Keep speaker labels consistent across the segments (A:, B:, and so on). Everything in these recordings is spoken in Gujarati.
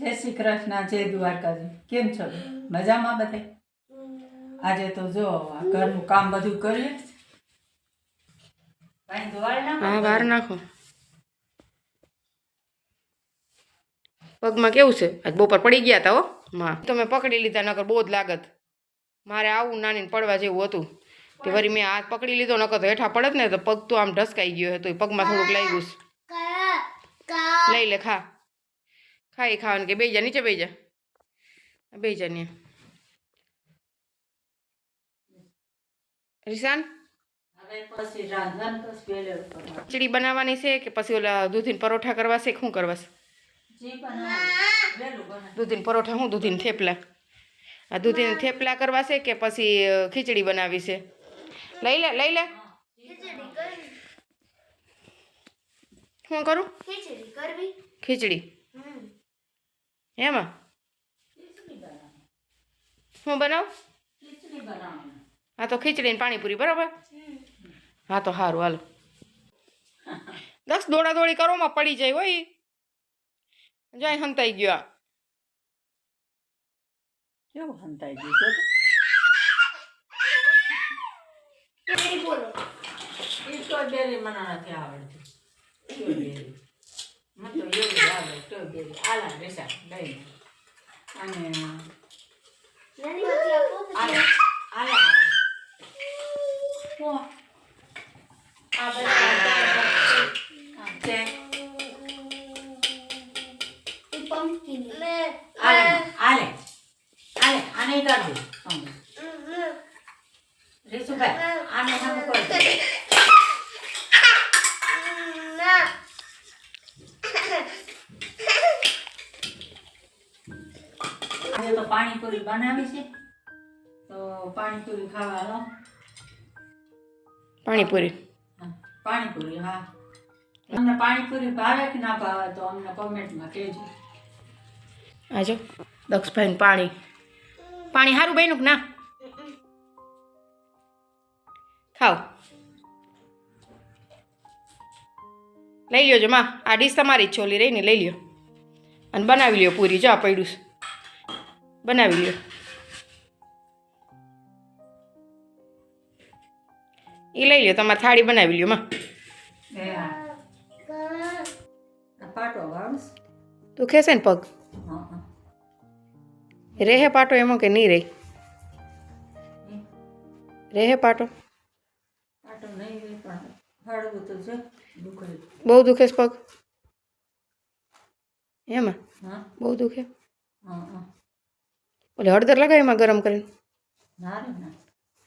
A: જય શ્રી કૃષ્ણ, જય દ્વારકાજી. કેમ છો? મજામાં બધે? આજે તો જો આ ઘરનું કામ બધું કરીએ.
B: હા, વાર નાખો. પગમાં કેવું છે? આજ બપોર પડી ગયા હતા હો માં. તમે પકડી લીધા નકર બહુ જ લાગત. મારે આવું નાની પડવા જેવું હતું કે વળી મેં હાથ પકડી લીધો નકર તો હેઠા પડત ને તો પગ તો આમ ઢસકાઈ ગયો હતો. પગમાં થોડુંક લાગ્યું છે. લઈ લે, ખા. ખાઈ ખાવાનું કે બેજા નીચે બેજા બેજા ને રિશાન ખીચડી બનાવવાની છે કે પછી ઓલા દૂધીન પરોઠા કરવા છે? શું કરવા છે? દૂધીન પરોઠા શું? દૂધીન થેપલા? આ દૂધીન થેપલા કરવા છે કે પછી ખીચડી બનાવી છે? લઈ લે, લઈ લે. શું કરું? ખીચડી. એમાં શું બનાવ? હા તો ખીચડી ને પાણીપુરી, બરાબર? હા તો સારું, હાલો. 10 દોડા દોડી કરવામાં પડી જાય હોય. જાય હંતાઈ ગયો.
A: કેવું હંતાઈ ગયું? સ્ટ્રોબેરી મને નથી આવડતી. સ્ટ્રોબેરી મને તો એવી આવે. સ્ટ્રોબેરી આલા બેસા લઈ અને આલા આ આને કરવું રીસુભાઈ, આને હમ કરી આજે તો પાણીપુરી બનાવી છે તો પાણીપુરી ખાવાનો.
B: પાણીપુરી?
A: પાણીપુરી, હા. તમને પાણીપુરી ભાવે કે ના ભાવે તો અમને કોમેન્ટમાં કહેજો.
B: આજો દક્ષભાઈ પાણી પાણી સારું બન્યું કે ના? ખાઓ, લઈ લ્યો જો માં. આ ડીશ તમારી જ છે, ઓલી રહી ને લઈ લ્યો અને બનાવી લ્યો પૂરી. જો પડ્યું છે, બનાવી લ્યો. એ લઈ લ્યો, તમારે થાળી બનાવી લ્યો માં. દુખે છે ને પગ? રેહે પાટો એમાં કે નહીં રહી? રેહે પાટો? બહુ દુખે છે પગ? એમાં બહુ દુખે? ઓલે હળદર લગાવી એમાં ગરમ કરીને?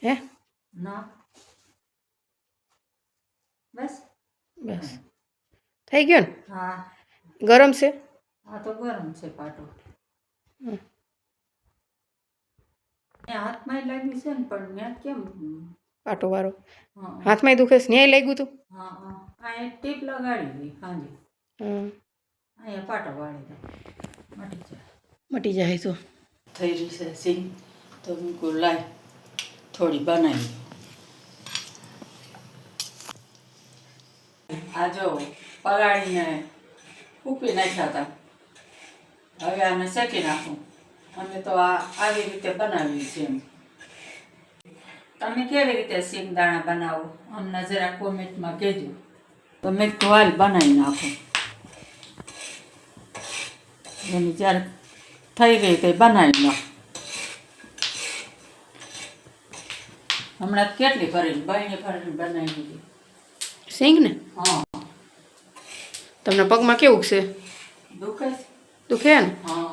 B: હે બસ બસ થઈ ગયો ને?
A: હા.
B: ગરમ છે?
A: હા તો ગરમ છે પાટો. હાથમાં લાગ્યું છે ને પણ મેં કેમ
B: પાટો વાળો હાથમાં દુખે છે? ન્યાય લાગ્યું તું?
A: હા હા, આ ટીપ લગાડી દી હાજી. અહીંયા પાટો વાળી દો, મટી જાય.
B: મટી જાય તો
A: થઈ રહી છે સિંગ તો મૂકું લાય થોડી બનાવી. આ જો પલાળીને ઉપી નાખ્યા હતા, હવે આને શેકી નાખું. અમે તો આ આવી રીતે બનાવીએ છીએ. તમે કેવી રીતે સિંગદાણા બનાવો અમને જરા કોમેન્ટમાં કહેજો. તમે ટોલ બનાવી નાખો. એની જ્યારે થઈ ગઈ તે બનાવી નાખો. હમણાં કેટલી ભરીને ભરીને બનાવી દીધી
B: સિંગ ને?
A: હા.
B: તમને પગમાં કેવું છે?
A: દુખે છે?
B: દુખે ને?
A: હા.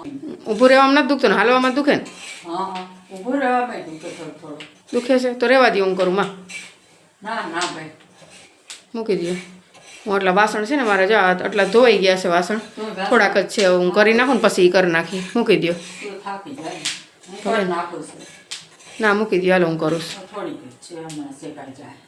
B: ઊભું રહેવામાં નથી દુખતું ને હાલવામાં દુખે ને?
A: હા, ઊભું રહેવામાં દુખે થોડું.
B: દુખે છે તો રહેવા દે, હું કરું માં.
A: ના ના ભાઈ,
B: મૂકી દો. હું આટલા વાસણ છે ને મારે, જો આટલા ધોવાઈ ગયા છે વાસણ, થોડાક જ છે. હું કરી નાખું ને પછી કરી નાખી. મૂકી દો. ના મૂકી દો, હાલો હું કરું.
A: થોડીક છે હમણાં શેકાઈ જાય.